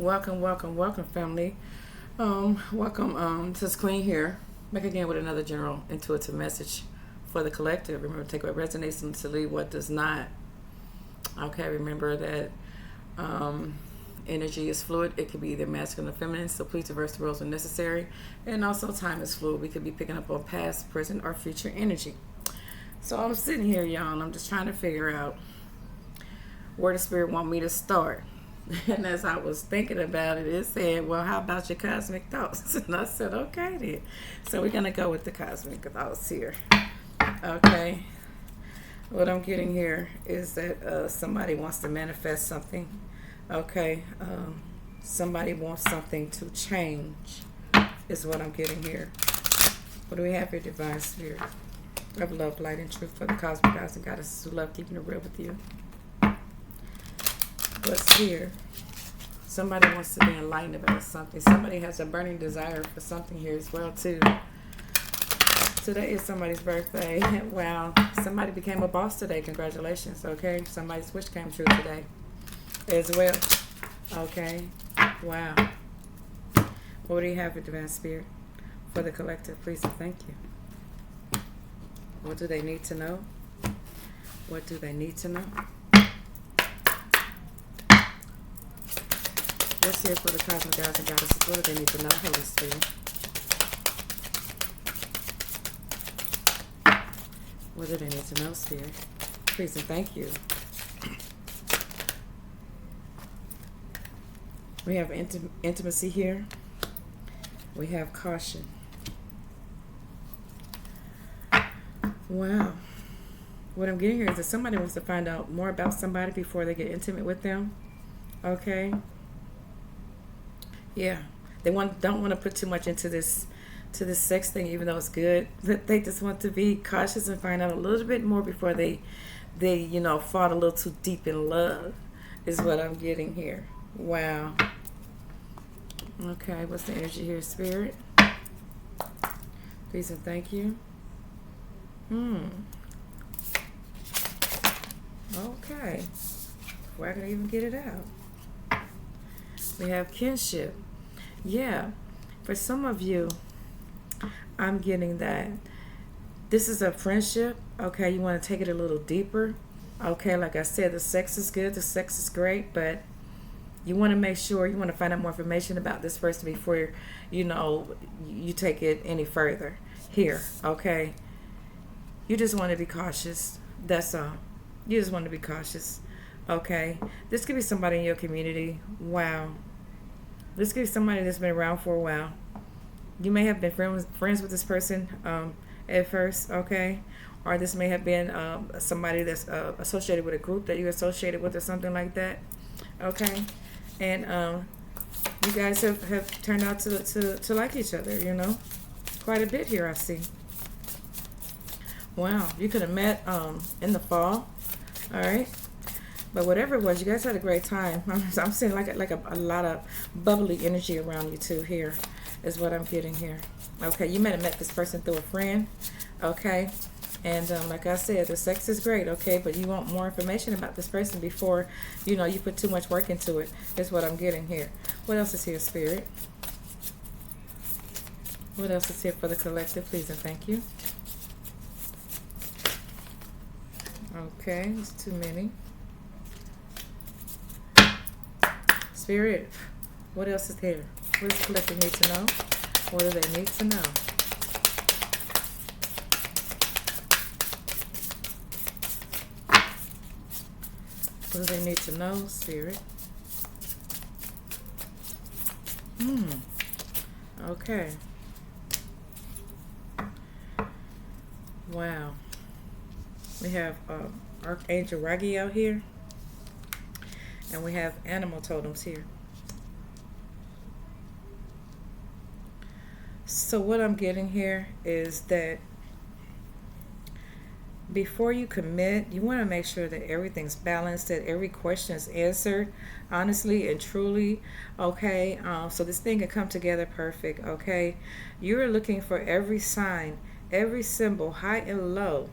Welcome, family. Welcome. This is Queen here. Back again with another general intuitive message for the collective. Remember, take what resonates and to leave what does not. Okay, remember that energy is fluid. It could be either masculine or feminine, so please reverse the roles when necessary. And also, time is fluid. We could be picking up on past, present, or future energy. So I'm sitting here, y'all, and I'm just trying to figure out where the spirit want me to start. And as I was thinking about it, it said, well, how about your cosmic thoughts? And I said, okay, then. So we're going to go with the cosmic thoughts here. Okay. What I'm getting here is that somebody wants to manifest something. Okay. Somebody wants something to change is what I'm getting here. What do we have here, Divine Spirit? Of love, light, and truth for the cosmic gods and goddesses who love keeping it real with you. What's here? Somebody wants to be enlightened about something. Somebody has a burning desire for something here as well, too. Today is somebody's birthday. Wow. Somebody became a boss today. Congratulations. Okay. Somebody's wish came true today as well. Okay. Wow. What do you have for Divine Spirit? For the collective, please and thank you. What do they need to know? What do they need to know? Let's hear for the cosmic gods and goddesses. What do they need to know, Holy Spirit? What do they need to know, Spirit? Please and thank you. We have intimacy here. We have caution. Wow. What I'm getting here is that somebody wants to find out more about somebody before they get intimate with them. Okay. Yeah, they don't want to put too much into this sex thing, even though it's good. They just want to be cautious and find out a little bit more before they fall a little too deep in love. Is what I'm getting here. Wow. Okay, what's the energy here, Spirit? Please and thank you. Okay. Before I can even get it out. We have kinship. Yeah. For some of you, I'm getting that this is a friendship. Okay. You want to take it a little deeper. Okay. Like I said, the sex is good. The sex is great. But you want to make sure, you want to find out more information about this person before, you take it any further here. Okay. You just want to be cautious. That's all. You just want to be cautious. Okay. This could be somebody in your community. Wow. This could be somebody that's been around for a while. You may have been friends with this person at first, okay? Or this may have been somebody that's associated with a group that you're associated with or something like that, okay? And you guys have turned out to like each other, quite a bit here, I see. Wow, you could have met in the fall, all right? But whatever it was, you guys had a great time. I'm seeing like a lot of bubbly energy around you too here is what I'm getting here. Okay, you might have met this person through a friend. Okay, and like I said, the sex is great. Okay, but you want more information about this person before, you put too much work into it is what I'm getting here. What else is here, Spirit? What else is here for the collective? Please and thank you. Okay, it's too many. Spirit, what else is here? What does the collective need to know? What do they need to know? What do they need to know, Spirit? Okay. Wow. We have Archangel Raguel here. And we have animal totems here. So what I'm getting here is that before you commit, you want to make sure that everything's balanced, that every question is answered honestly and truly. Okay, so this thing can come together perfect. Okay, you're looking for every sign, every symbol, high and low.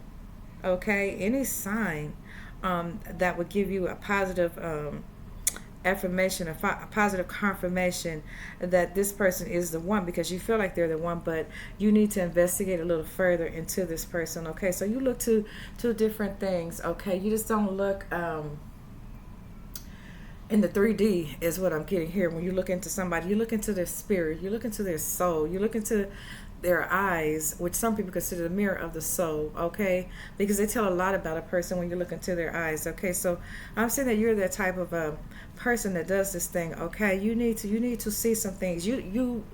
Okay, any sign that would give you a positive affirmation, a positive confirmation that this person is the one, because you feel like they're the one, but you need to investigate a little further into this person. Okay, so you look to different things. Okay, you just don't look in the 3D is what I'm getting here. When you look into somebody, you look into their spirit, you look into their soul, you look into their eyes, which some people consider the mirror of the soul. Okay, because they tell a lot about a person when you look into their eyes. Okay, so I'm saying that you're that type of a person that does this thing. Okay, you need to see some things. You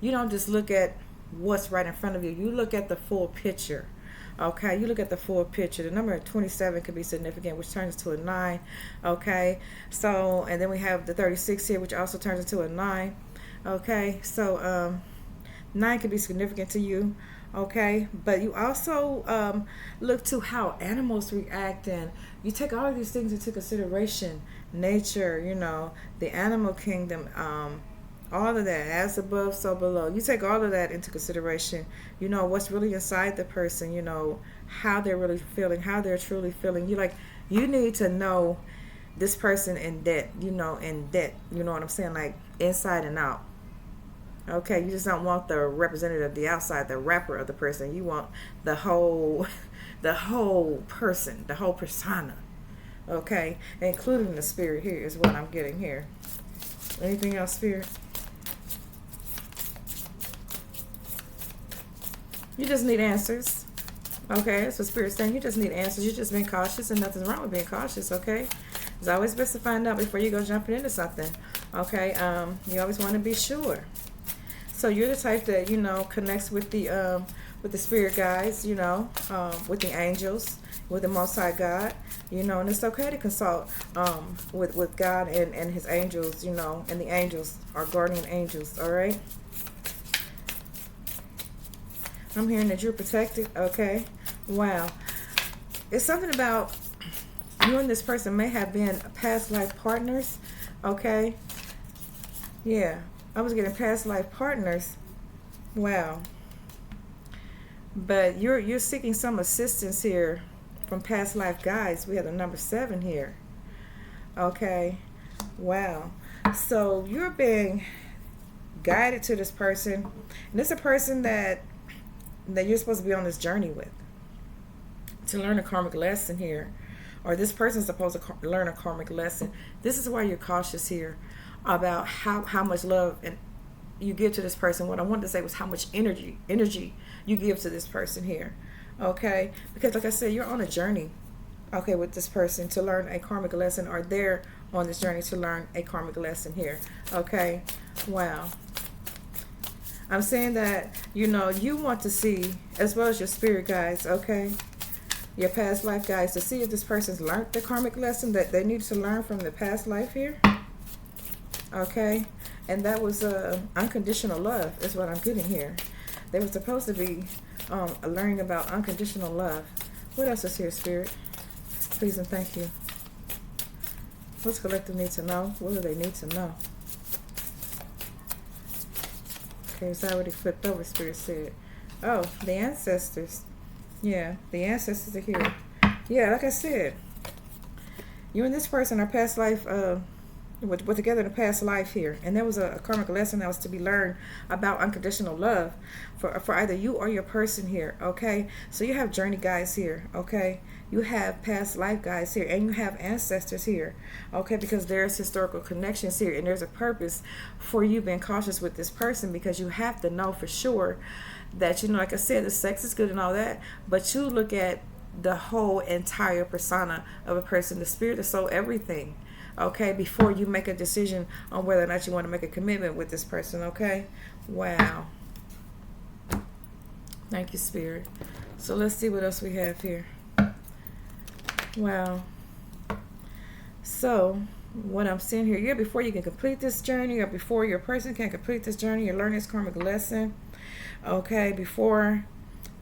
don't just look at what's right in front of you. You look at the full picture. Okay, you look at the full picture. The number 27 could be significant, which turns to a 9. Okay, so, and then we have the 36 here, which also turns into a 9. Okay, so 9 could be significant to you. Okay, but you also look to how animals react, and you take all of these things into consideration. Nature, the animal kingdom, all of that, as above, so below. You take all of that into consideration. What's really inside the person, how they're really feeling, how they're truly feeling. You need to know this person in depth, you know what I'm saying, like inside and out. Okay, you just don't want the representative, the outside, the wrapper of the person. You want the whole person, the whole persona. Okay, including the spirit here is what I'm getting here. Anything else, spirit? You just need answers. Okay, that's what Spirit's saying. You just need answers. You just being cautious, and nothing's wrong with being cautious. Okay, it's always best to find out before you go jumping into something. Okay, you always want to be sure. So you're the type that connects with the spirit guides. With the angels, with the Most High God. And it's okay to consult with God and His angels. And the angels are guardian angels. All right. I'm hearing that you're protected. Okay. Wow. It's something about you and this person may have been past life partners. Okay. Yeah. I was getting past life partners. Wow. But you're seeking some assistance here from past life guides. We have the number 7 here. Okay. Wow. So you're being guided to this person. And it's a person that you're supposed to be on this journey with, to learn a karmic lesson here, or this person's supposed to learn a karmic lesson. This is why you're cautious here about how much love and you give to this person. What I wanted to say was how much energy you give to this person here. Okay, because like I said, you're on a journey, okay, with this person to learn a karmic lesson, or they're on this journey to learn a karmic lesson here. Okay. Wow. I'm saying that, you want to see, as well as your spirit guides, okay, your past life guides, to see if this person's learned the karmic lesson that they need to learn from the past life here. Okay, and that was unconditional love is what I'm getting here. They were supposed to be learning about unconditional love. What else is here, Spirit? Please and thank you. What's collective need to know? What do they need to know? Okay, it's already flipped over, Spirit said. Oh, the ancestors. Yeah, the ancestors are here. Yeah, like I said, you and this person are past life, were together in a past life here. And there was a karmic lesson that was to be learned about unconditional love for either you or your person here, okay? So you have journey guides here, okay? You have past life guides here, and you have ancestors here, okay? Because there's historical connections here, and there's a purpose for you being cautious with this person, because you have to know for sure that, like I said, the sex is good and all that, but you look at the whole entire persona of a person, the spirit, the soul, everything, okay, before you make a decision on whether or not you want to make a commitment with this person, okay? Wow. Thank you, Spirit. So let's see what else we have here. Wow. So what I'm seeing here, yeah, before you can complete this journey, or before your person can complete this journey, you're learning this karmic lesson, okay, before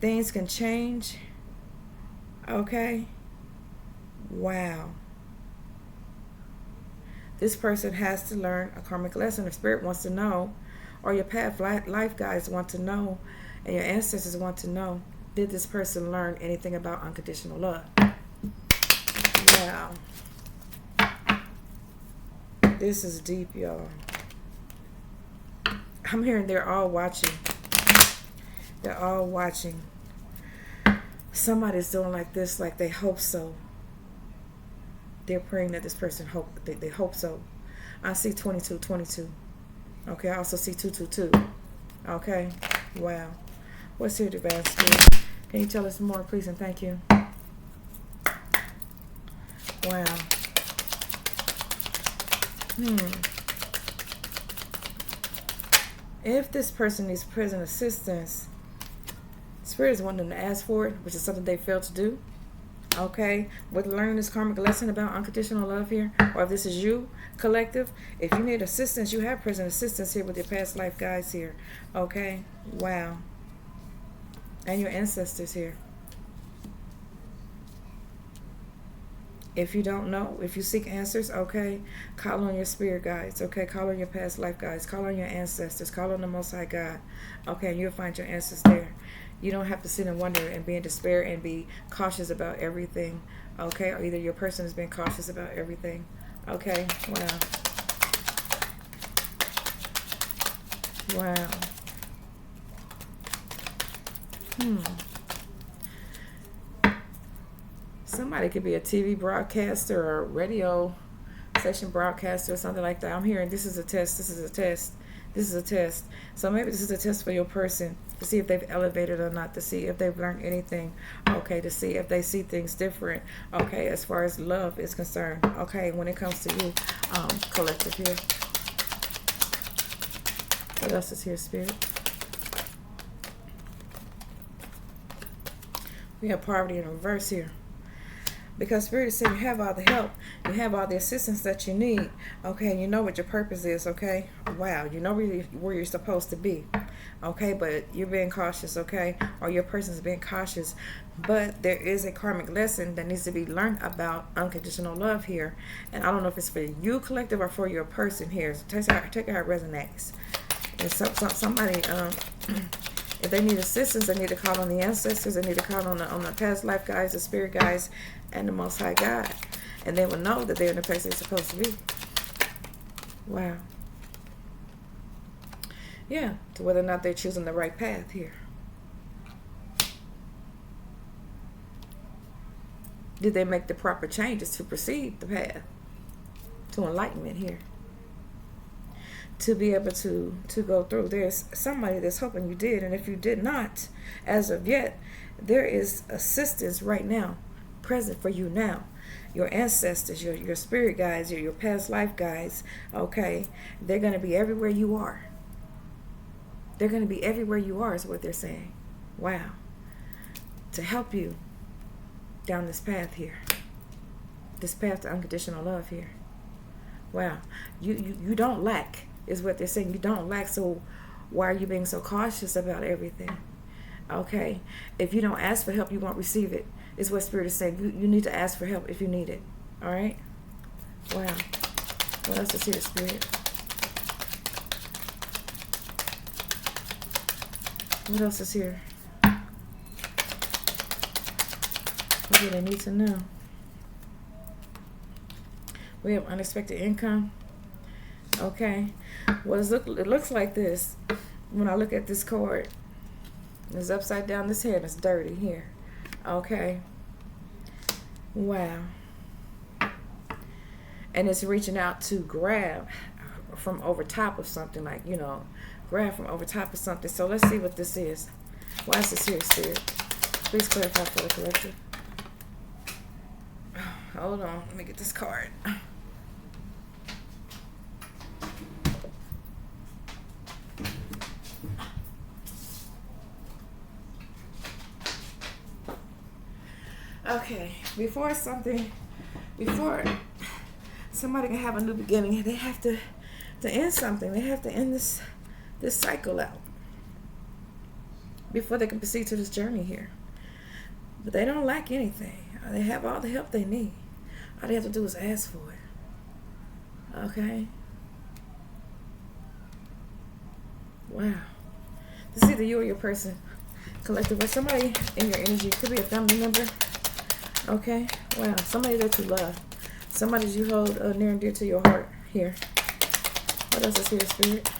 things can change, okay? Wow. This person has to learn a karmic lesson. The spirit wants to know, or your past life guides want to know, and your ancestors want to know, did this person learn anything about unconditional love? Wow. This is deep, y'all. I'm hearing they're all watching. They're all watching. Somebody's doing like this, like they hope so. They're praying that this person they hope so. I see 22. Okay, I also see 222. Okay, wow. What's here, Divine Spirit? Can you tell us more, please, and thank you? Wow. If this person needs present assistance, Spirit is wanting them to ask for it, which is something they failed to do. Okay, with learning this karmic lesson about unconditional love here, or if this is you, collective, if you need assistance, you have present assistance here with your past life guides here. Okay, wow. And your ancestors here. If you don't know, if you seek answers, okay, call on your spirit guides, okay, call on your past life guides, call on your ancestors, call on the Most High God, okay, and you'll find your answers there. You don't have to sit and wonder and be in despair and be cautious about everything, okay, or either your person is being cautious about everything, okay, wow. Wow. Somebody could be a TV broadcaster or radio station broadcaster or something like that. I'm hearing this is a test, this is a test, this is a test. So maybe this is a test for your person to see if they've elevated or not, to see if they've learned anything, okay, to see if they see things different, okay, as far as love is concerned, okay, when it comes to you, collective here. What else is here, Spirit? We have poverty in reverse here. Because Spirit is saying you have all the help, you have all the assistance that you need, okay, and you know what your purpose is, okay, wow, you know where you're supposed to be, okay, but you're being cautious, okay, or your person's being cautious, but there is a karmic lesson that needs to be learned about unconditional love here, and I don't know if it's for you, collective, or for your person here, so take it how it resonates. And somebody, if they need assistance, they need to call on the ancestors, they need to call on the past life guides, the spirit guides, and the Most High God. And they will know that they're in the place they're supposed to be. Wow. Yeah, to whether or not they're choosing the right path here. Did they make the proper changes to proceed the path to enlightenment here? To be able to go through. There's somebody that's hoping you did, and if you did not, as of yet, there is assistance right now, present for you now. Your ancestors, your spirit guides, your past life guides, okay, they're going to be everywhere you are. They're going to be everywhere you are is what they're saying. Wow. To help you down this path here. This path to unconditional love here. Wow. You don't lack, is what they're saying. You don't lack, so why are you being so cautious about everything? Okay. If you don't ask for help, you won't receive it, is what Spirit is saying. You need to ask for help if you need it. All right? Wow. What else is here, Spirit? What else is here? What do they need to know? We have unexpected income. Okay. Well, it looks like this. When I look at this card, it's upside down this head. It's dirty here. Okay. Wow. And it's reaching out to grab from over top of something, like, grab from over top of something. So let's see what this is. Why is this here, Spirit? Please clarify for the collective. Hold on. Let me get this card. Okay, before somebody can have a new beginning, they have to end something. They have to end this cycle out before they can proceed to this journey here. But they don't lack anything. They have all the help they need. All they have to do is ask for it. Okay? Wow. This is either you or your person, collective, or somebody in your energy. Could be a family member. Okay? Wow. Somebody that you love. Somebody you hold near and dear to your heart here. What else is here, Spirit?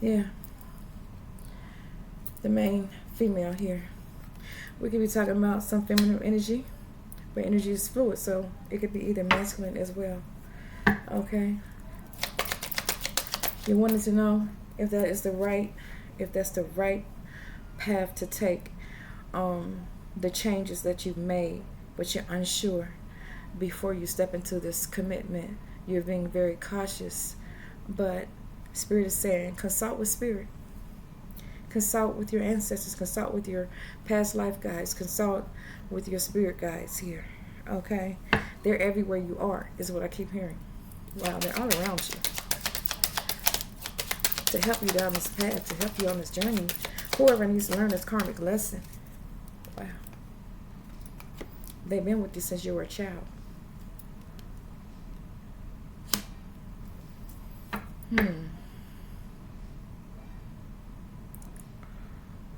Yeah. The main female here. We could be talking about some feminine energy, but energy is fluid, so it could be either masculine as well. Okay. You wanted to know if that is if that's the right path to take. The changes that you've made, but you're unsure before you step into this commitment. You're being very cautious, but Spirit is saying consult with Spirit. Consult with your ancestors, consult with your past life guides, consult with your spirit guides here. Okay? They're everywhere you are, is what I keep hearing. Wow, they're all around you. To help you down this path, to help you on this journey. Whoever needs to learn this karmic lesson. Wow. They've been with you since you were a child.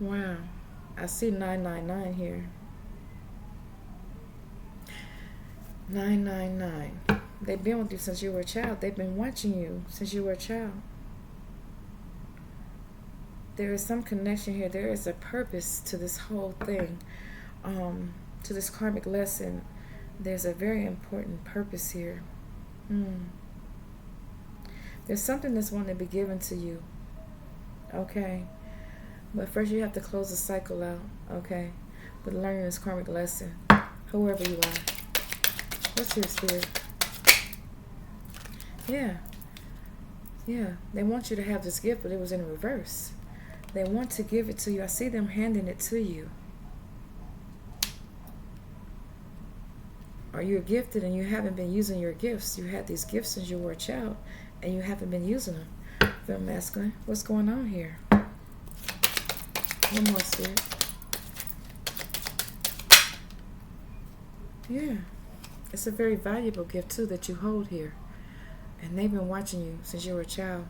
Wow. I see 999 here. 999. They've been with you since you were a child. They've been watching you since you were a child. There is some connection here. There is a purpose to this whole thing. To this karmic lesson. There's a very important purpose here. There's something that's wanting to be given to you. Okay? But first you have to close the cycle out. Okay? With learning this karmic lesson. Whoever you are. What's your spirit? Yeah. Yeah. They want you to have this gift, but it was in reverse. They want to give it to you. I see them handing it to you. Or you're gifted and you haven't been using your gifts. You had these gifts since you were a child and you haven't been using them. Femme masculine. What's going on here? One more, spirit. Yeah. It's a very valuable gift too that you hold here. And they've been watching you since you were a child.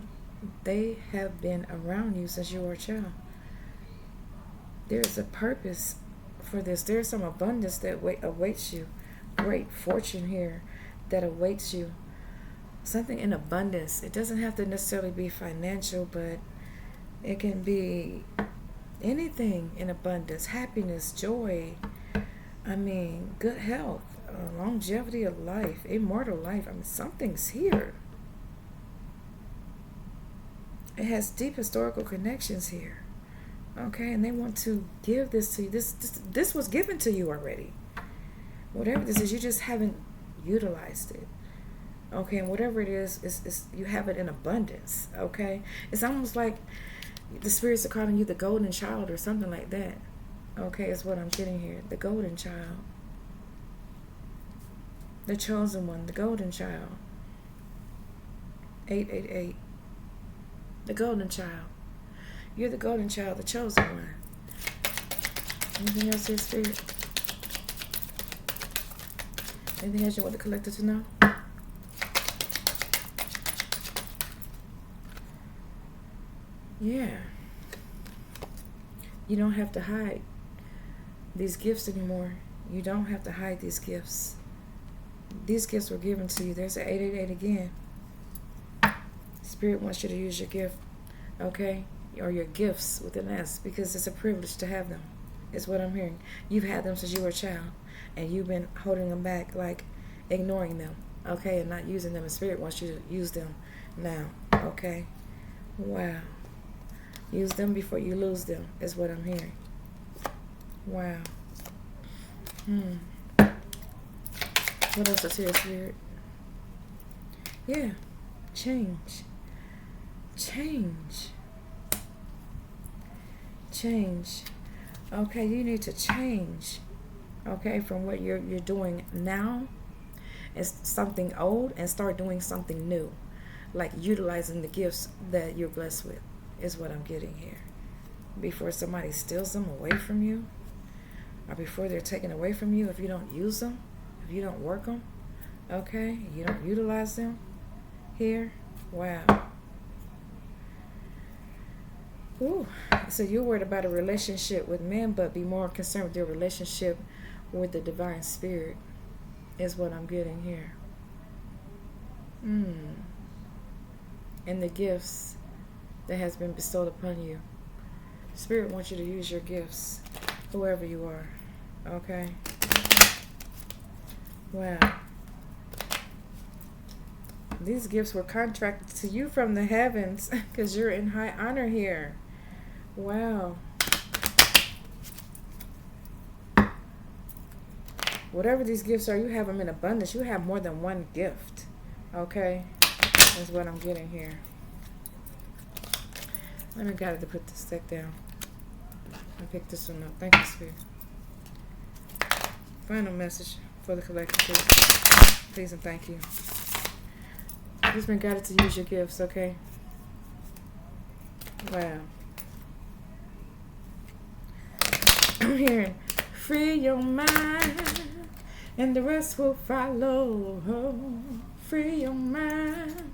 They have been around you since you were a child. There's a purpose for this. There's some abundance that awaits you. Great fortune here that awaits you. Something in abundance. It doesn't have to necessarily be financial, but it can be anything in abundance. Happiness, joy. I mean, good health, longevity of life, immortal life. I mean, something's here. It has deep historical connections here. Okay, and they want to give this to you. This was given to you already. Whatever this is, you just haven't utilized it. Okay, and whatever it is you have it in abundance. Okay, it's almost like the spirits are calling you the golden child or something like that. Okay, is what I'm getting here. The golden child. The chosen one, the golden child. 888. The golden child. You're the golden child, the chosen one. Anything else here, spirit? Anything else you want the collector to know? Yeah. You don't have to hide these gifts anymore. You don't have to hide these gifts. These gifts were given to you. There's an 888 again. Spirit wants you to use your gift, okay? Or your gifts with an S, because it's a privilege to have them, is what I'm hearing. You've had them since you were a child, and you've been holding them back, like ignoring them, okay, and not using them. And Spirit wants you to use them now, okay? Wow. Use them before you lose them, is what I'm hearing. Wow. What else is here, Spirit? Yeah. Change. Change. Change. Okay, you need to change. Okay, from what you're doing now is something old and start doing something new. Like utilizing the gifts that you're blessed with is what I'm getting here. Before somebody steals them away from you, or before they're taken away from you, if you don't use them, if you don't work them, okay, you don't utilize them here. Wow. Ooh. So you're worried about a relationship with men, but be more concerned with your relationship with the divine spirit is what I'm getting here. Mm. And the gifts that has been bestowed upon you. Spirit wants you to use your gifts, whoever you are. Okay? Wow. These gifts were contracted to you from the heavens because you're in high honor here. Wow. Whatever these gifts are, you have them in abundance. You have more than one gift. Okay? That's what I'm getting here. Let me guide it to put this deck down. I picked this one up. Thank you, Spirit. Final message for the collective. Please and thank you. You've been guided to use your gifts, okay? Wow. I'm hearing, free your mind, and the rest will follow. Free your mind,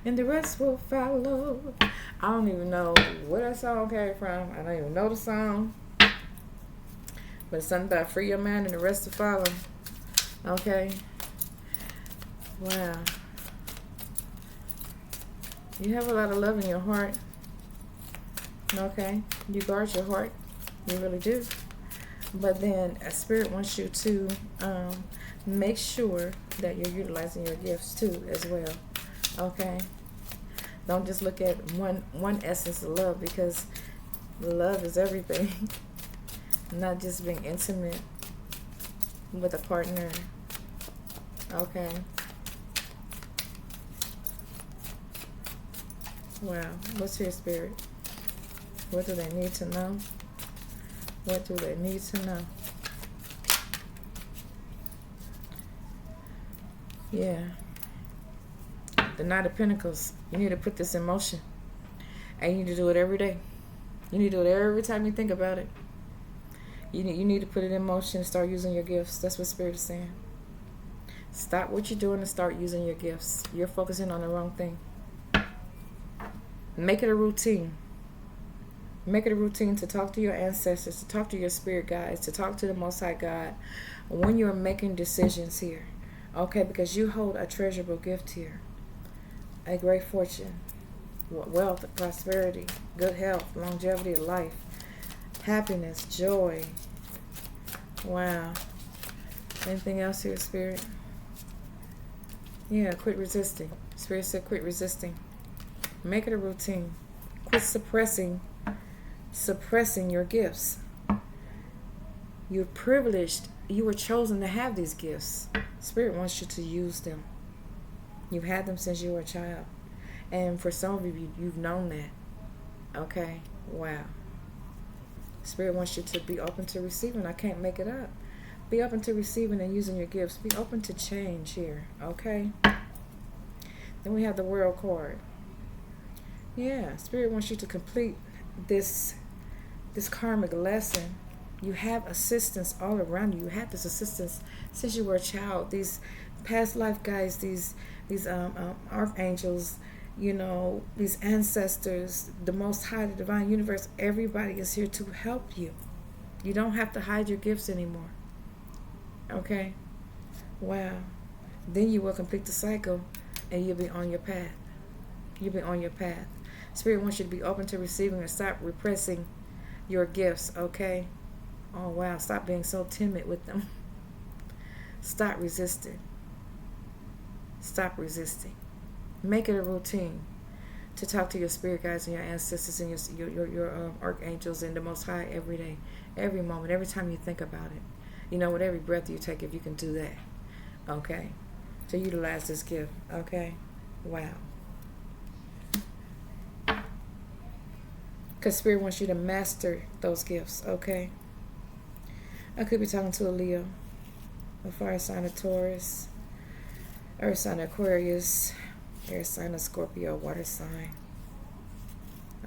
and the rest will follow. I don't even know where that song came from. I don't even know the song. But it's something about free your mind and the rest will follow. Okay? Wow. You have a lot of love in your heart. Okay? You guard your heart. You really do. But then a spirit wants you to make sure that you're utilizing your gifts too as well. Okay? Don't just look at one essence of love, because love is everything. Not just being intimate with a partner. Okay? Wow. What's your spirit? What do they need to know? What do they need to know? Yeah. The Knight of Pentacles. You need to put this in motion. And you need to do it every day. You need to do it every time you think about it. You need to put it in motion and start using your gifts. That's what Spirit is saying. Stop what you're doing and start using your gifts. You're focusing on the wrong thing. Make it a routine. Make it a routine to talk to your ancestors, to talk to your spirit guides, to talk to the Most High God when you're making decisions here. Okay, because you hold a treasurable gift here. A great fortune, wealth, prosperity, good health, longevity of life, happiness, joy. Wow. Anything else here, Spirit? Yeah, quit resisting. Spirit said quit resisting. Make it a routine. Quit suppressing your gifts. You're privileged. You were chosen to have these gifts. Spirit wants you to use them. You've had them since you were a child. And for some of you, you've known that. Okay? Wow. Spirit wants you to be open to receiving. I can't make it up. Be open to receiving and using your gifts. Be open to change here. Okay? Then we have the World card. Yeah. Spirit wants you to complete this karmic lesson. You have assistance all around you. You had this assistance since you were a child. These past life guides, these archangels, these ancestors, the Most High, the divine universe, everybody is here to help you. You don't have to hide your gifts anymore. Okay? Wow. Then you will complete the cycle and you'll be on your path. You'll be on your path. Spirit wants you to be open to receiving and stop repressing your gifts, okay? Oh, wow. Stop being so timid with them. Stop resisting. Stop resisting. Make it a routine to talk to your spirit guides and your ancestors and your archangels and the Most High every day, every moment, every time you think about it. With every breath you take, if you can do that, okay? To utilize this gift, okay? Wow. Because Spirit wants you to master those gifts, okay? I could be talking to a Leo, a fire sign of Taurus, earth sign of Aquarius, air sign of Scorpio, water sign.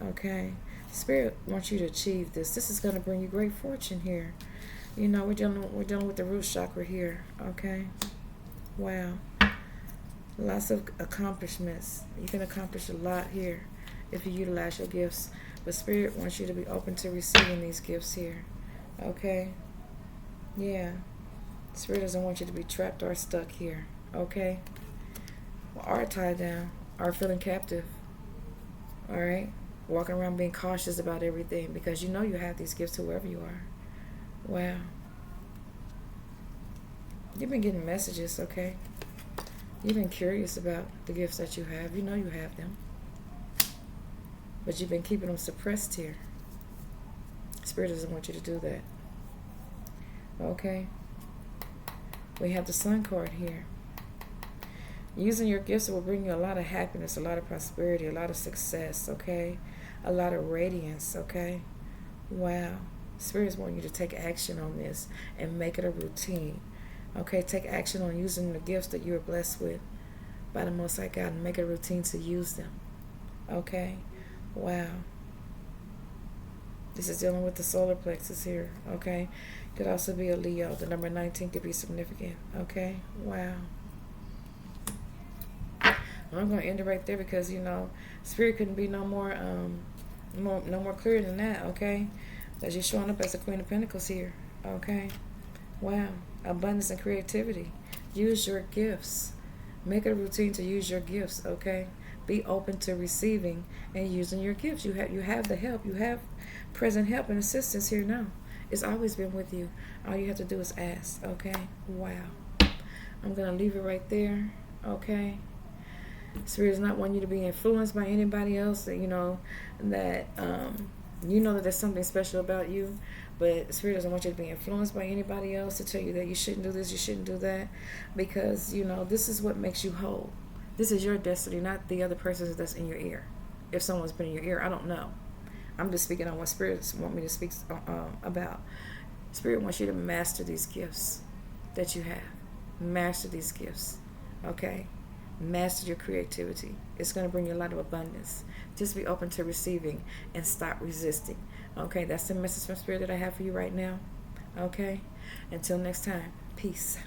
Okay? Spirit wants you to achieve this. This is going to bring you great fortune here. We're dealing with the root chakra here, okay? Wow. Lots of accomplishments. You can accomplish a lot here if you utilize your gifts. But Spirit wants you to be open to receiving these gifts here. Okay? Yeah. Spirit doesn't want you to be trapped or stuck here. Okay? are tied down, are feeling captive. All right? Walking around being cautious about everything because you know you have these gifts whoever you are. Wow. You've been getting messages, okay? You've been curious about the gifts that you have. You know you have them. But you've been keeping them suppressed here. Spirit doesn't want you to do that. Okay? We have the Sun card here. Using your gifts will bring you a lot of happiness, a lot of prosperity, a lot of success, okay? A lot of radiance, okay? Wow. Spirit's wanting you to take action on this and make it a routine. Okay, take action on using the gifts that you are blessed with by the Most High God and make it a routine to use them. Okay? Wow. This is dealing with the solar plexus here. Okay? Could also be a Leo. The number 19 could be significant. Okay? Wow. I'm going to end it right there because, Spirit couldn't be no more clear than that. Okay? Because you're showing up as the Queen of Pentacles here. Okay? Wow. Abundance and creativity. Use your gifts. Make it a routine to use your gifts, okay? Be open to receiving and using your gifts. You have the help. You have present help and assistance here now. It's always been with you. All you have to do is ask, okay? Wow. I'm going to leave it right there, okay? Spirit does not want you to be influenced by anybody else that, that there's something special about you. But Spirit doesn't want you to be influenced by anybody else to tell you that you shouldn't do this, you shouldn't do that. Because, this is what makes you whole. This is your destiny, not the other person that's in your ear. If someone's been in your ear, I don't know. I'm just speaking on what Spirit wants me to speak about. Spirit wants you to master these gifts that you have. Master these gifts. Okay? Master your creativity. It's going to bring you a lot of abundance. Just be open to receiving and stop resisting. Okay, that's the message from Spirit that I have for you right now. Okay, until next time, peace.